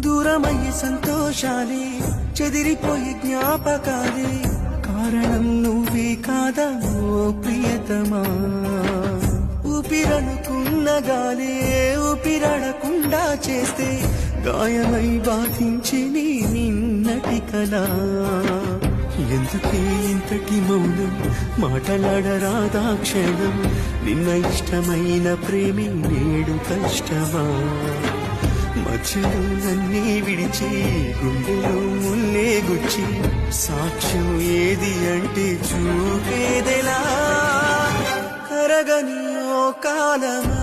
దూరమయ్యే సంతోషాలే చెదిరిపోయే జ్ఞాపకాలే కారణం నువ్వే కాదా ఓ ప్రియతమా ఊపిరనుకున్న గాలే ఊపిరాడకుండా చేస్తే గాయమై బాధించి నిన్నటి కలా ఎందుకే ఇంతటి మౌనం మాటలాడరాదా క్షణం నిన్న ఇష్టమైన ప్రేమి నేడు కష్టమా మధ్యలో నన్నే విడిచి గుండెలో ముల్లే గుచ్చి సాక్ష్యం ఏది అంటే చూపేదెలా కరగని ఓ కాలమా